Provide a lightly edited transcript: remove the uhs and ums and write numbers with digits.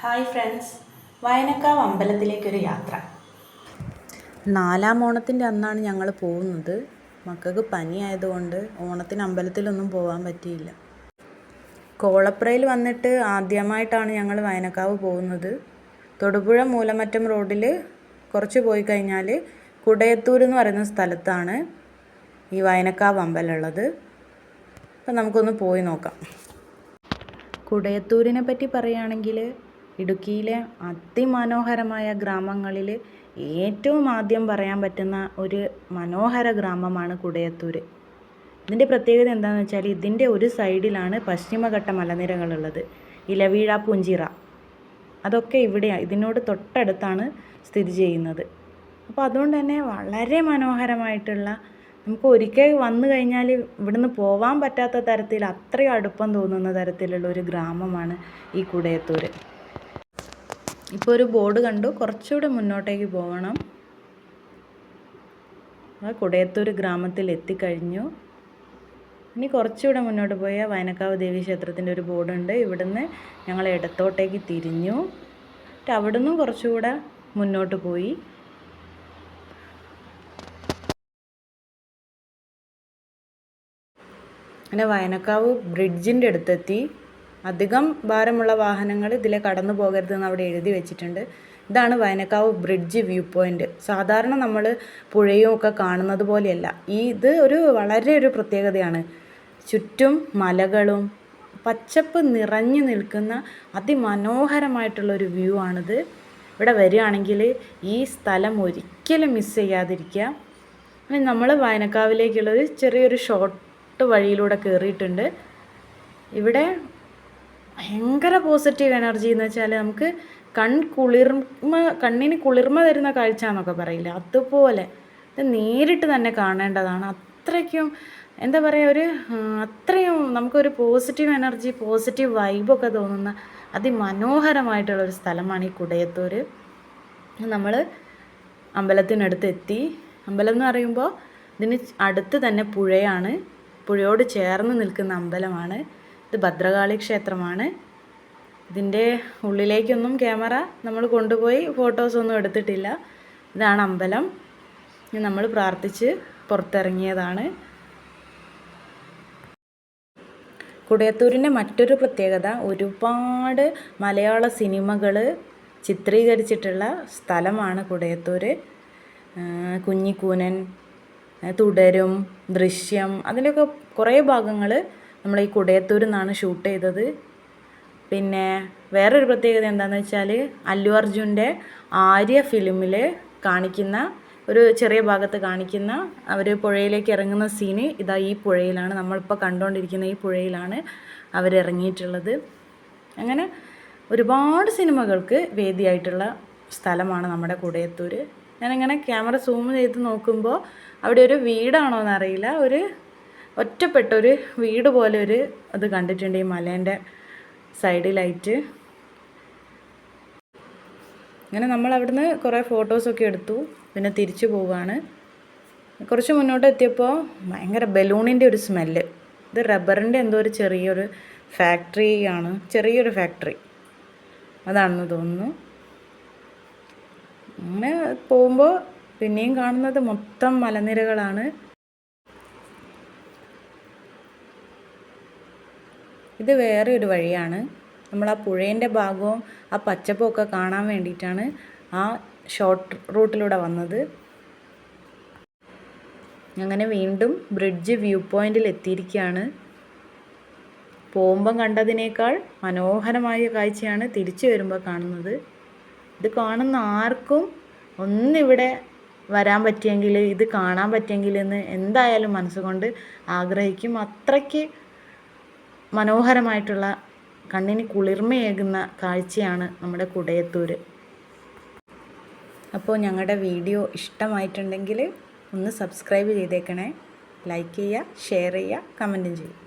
Hi friends, Vayanakkavu അമ്പലത്തിലേക്കൊരു യാത്ര. 4-ാം ഓണത്തിൻ്റെ അന്നാണ് ഞങ്ങൾ പോകുന്നത്. മക്കൾക്ക് പനി ആയതുകൊണ്ട് ഓണത്തിന് അമ്പലത്തിലൊന്നും പോകാൻ പറ്റിയില്ല. കോളപ്രയിൽ വന്നിട്ട് ആദ്യമായിട്ടാണ് ഞങ്ങൾ വയനക്കാവ് പോകുന്നത്. തൊടുപുഴ മൂലമറ്റം റോഡിൽ കുറച്ച് പോയി കഴിഞ്ഞാൽ കുടയത്തൂർ എന്ന് പറയുന്ന സ്ഥലത്താണ് ഈ വയനക്കാവ് അമ്പലം ഉള്ളത്. അപ്പം നമുക്കൊന്ന് പോയി നോക്കാം. കുടയത്തൂരിനെ പറ്റി പറയുകയാണെങ്കിൽ ഇടുക്കിയിലെ അതിമനോഹരമായ ഗ്രാമങ്ങളിൽ ഏറ്റവും ആദ്യം പറയാൻ പറ്റുന്ന ഒരു മനോഹര ഗ്രാമമാണ് കുടയത്തൂർ. ഇതിൻ്റെ പ്രത്യേകത എന്താണെന്ന് വെച്ചാൽ ഇതിൻ്റെ ഒരു സൈഡിലാണ് പശ്ചിമഘട്ട മലനിരകളുള്ളത്, ഇലവീഴ, പുഞ്ചിറ. അതൊക്കെ ഇവിടെയാണ്, ഇതിനോട് തൊട്ടടുത്താണ് സ്ഥിതി ചെയ്യുന്നത്. അപ്പോൾ അതുകൊണ്ട് തന്നെ വളരെ മനോഹരമായിട്ടുള്ള, നമുക്ക് ഒരിക്കൽ വന്നു കഴിഞ്ഞാൽ ഇവിടുന്ന് പോകാൻ പറ്റാത്ത തരത്തിൽ അത്രയും അടുപ്പം തോന്നുന്ന തരത്തിലുള്ള ഒരു ഗ്രാമമാണ് ഈ കുടയത്തൂർ. ഇപ്പോൾ ഒരു ബോർഡ് കണ്ടു, കുറച്ചുകൂടെ മുന്നോട്ടേക്ക് പോകണം. കുടയത്തൂർ ഗ്രാമത്തിൽ എത്തിക്കഴിഞ്ഞു. ഇനി കുറച്ചുകൂടെ മുന്നോട്ട് പോയാൽ വയനക്കാവ് ദേവീ ക്ഷേത്രത്തിൻ്റെ ഒരു ബോർഡുണ്ട്. ഇവിടുന്ന് ഞങ്ങൾ ഇടത്തോട്ടേക്ക് തിരിഞ്ഞു. അവിടുന്ന് കുറച്ചുകൂടെ മുന്നോട്ട് പോയി. അങ്ങനെ വയനക്കാവ് ബ്രിഡ്ജിൻ്റെ അടുത്തെത്തി. അധികം ഭാരമുള്ള വാഹനങ്ങൾ ഇതിലെ കടന്നു പോകരുതെന്ന് അവിടെ എഴുതി വെച്ചിട്ടുണ്ട്. ഇതാണ് വയനക്കാവ് ബ്രിഡ്ജ് വ്യൂ പോയിൻ്റ്. സാധാരണ നമ്മൾ പുഴയും ഒക്കെ കാണുന്നത് പോലെയല്ല. ഇത് വളരെ ഒരു പ്രത്യേകതയാണ്. ചുറ്റും മലകളും പച്ചപ്പ് നിറഞ്ഞു നിൽക്കുന്ന അതിമനോഹരമായിട്ടുള്ളൊരു വ്യൂ ആണിത്. ഇവിടെ വരികയാണെങ്കിൽ ഈ സ്ഥലം ഒരിക്കലും മിസ് ചെയ്യാതിരിക്കുക. നമ്മൾ വയനക്കാവിലേക്കുള്ളൊരു ചെറിയൊരു ഷോർട്ട് വഴിയിലൂടെ കയറിയിട്ടുണ്ട്. ഇവിടെ ഭയങ്കര പോസിറ്റീവ് എനർജി എന്ന് വെച്ചാൽ നമുക്ക് കണ്ണിന് കുളിർമ തരുന്ന കാഴ്ച എന്നൊക്കെ പറയില്ല, അതുപോലെ ഇത് നേരിട്ട് തന്നെ കാണേണ്ടതാണ്. അത്രയ്ക്കും എന്താ പറയുക, അത്രയും നമുക്കൊരു പോസിറ്റീവ് എനർജി, പോസിറ്റീവ് വൈബൊക്കെ തോന്നുന്ന അതിമനോഹരമായിട്ടുള്ളൊരു സ്ഥലമാണ് ഈ കുടയത്തൂർ. നമ്മൾ അമ്പലത്തിനടുത്ത് എത്തി. അമ്പലം എന്ന് പറയുമ്പോൾ ഇതിന് അടുത്ത് തന്നെ പുഴയാണ്, പുഴയോട് ചേർന്ന് നിൽക്കുന്ന അമ്പലമാണ്. ഇത് ഭദ്രകാളി ക്ഷേത്രമാണ്. ഇതിൻ്റെ ഉള്ളിലേക്കൊന്നും ക്യാമറ നമ്മൾ കൊണ്ടുപോയി ഫോട്ടോസൊന്നും എടുത്തിട്ടില്ല. ഇതാണ് അമ്പലം. നമ്മൾ പ്രാർത്ഥിച്ച് പുറത്തിറങ്ങിയതാണ്. കുടയത്തൂരിൻ്റെ മറ്റൊരു പ്രത്യേകത, ഒരുപാട് മലയാള സിനിമകൾ ചിത്രീകരിച്ചിട്ടുള്ള സ്ഥലമാണ് കുടയത്തൂർ. കുഞ്ഞിക്കൂനൻ, തുടരും, ദൃശ്യം, അതിലൊക്കെ കുറേ ഭാഗങ്ങൾ നമ്മൾ ഈ കുടയത്തൂരിൽ നിന്നാണ് ഷൂട്ട് ചെയ്തത്. പിന്നെ വേറൊരു പ്രത്യേകത എന്താണെന്ന് വെച്ചാൽ അല്ലു അർജുൻ്റെ ആര്യ ഫിലിമിൽ കാണിക്കുന്ന ഒരു ചെറിയ ഭാഗത്ത് കാണിക്കുന്ന അവർ പുഴയിലേക്ക് ഇറങ്ങുന്ന സീന് ഇതാ ഈ പുഴയിലാണ്, നമ്മളിപ്പോൾ കണ്ടുകൊണ്ടിരിക്കുന്ന ഈ പുഴയിലാണ് അവരിറങ്ങിയിട്ടുള്ളത്. അങ്ങനെ ഒരുപാട് സിനിമകൾക്ക് വേദിയായിട്ടുള്ള സ്ഥലമാണ് നമ്മുടെ കുടയത്തൂർ. ഞാനിങ്ങനെ ക്യാമറ സൂം ചെയ്ത് നോക്കുമ്പോൾ അവിടെ ഒരു വീടാണോ എന്നറിയില്ല, ഒരു ഒറ്റപ്പെട്ടൊരു വീട് പോലെ അത് കണ്ടിട്ടുണ്ട് ഈ മലേൻ്റെ സൈഡിലായിട്ട്. അങ്ങനെ നമ്മൾ അവിടുന്ന് കുറേ ഫോട്ടോസൊക്കെ എടുത്തു, പിന്നെ തിരിച്ചു പോവുകയാണ്. കുറച്ച് മുന്നോട്ട് എത്തിയപ്പോൾ ഭയങ്കര ബലൂണിൻ്റെ ഒരു സ്മെല്ല്. ഇത് റബ്ബറിൻ്റെ എന്തോ ഒരു ചെറിയൊരു ഫാക്ടറിയാണ്, ചെറിയൊരു ഫാക്ടറി അതാണെന്ന് തോന്നുന്നു. അങ്ങനെ പോകുമ്പോൾ പിന്നെയും കാണുന്നത് മൊത്തം മലനിരകളാണ്. ഇത് വേറെ ഒരു വഴിയാണ്. നമ്മൾ ആ പുഴേൻ്റെ ഭാഗവും ആ പച്ചപ്പൊക്കെ കാണാൻ വേണ്ടിയിട്ടാണ് ആ ഷോർട്ട് റൂട്ടിലൂടെ വന്നത്. അങ്ങനെ വീണ്ടും ബ്രിഡ്ജ് വ്യൂ പോയിൻ്റിൽ എത്തിയിരിക്കുകയാണ്. പോകുമ്പം കണ്ടതിനേക്കാൾ മനോഹരമായ കാഴ്ചയാണ് തിരിച്ചു വരുമ്പോൾ കാണുന്നത്. ഇത് കാണുന്ന ആർക്കും ഒന്നിവിടെ വരാൻ പറ്റിയെങ്കിൽ, ഇത് കാണാൻ പറ്റിയെങ്കിൽ എന്ന് എന്തായാലും മനസ്സുകൊണ്ട് ആഗ്രഹിക്കും. അത്രയ്ക്ക് മനോഹരമായിട്ടുള്ള, കണ്ണിന് കുളിർമയേകുന്ന കാഴ്ചയാണ് നമ്മുടെ കുടയത്തൂർ. അപ്പോൾ ഞങ്ങളുടെ വീഡിയോ ഇഷ്ടമായിട്ടുണ്ടെങ്കിൽ ഒന്ന് സബ്സ്ക്രൈബ് ചെയ്തേക്കണേ. ലൈക്ക് ചെയ്യുക, ഷെയർ ചെയ്യുക, കമൻറ്റും ചെയ്യുക.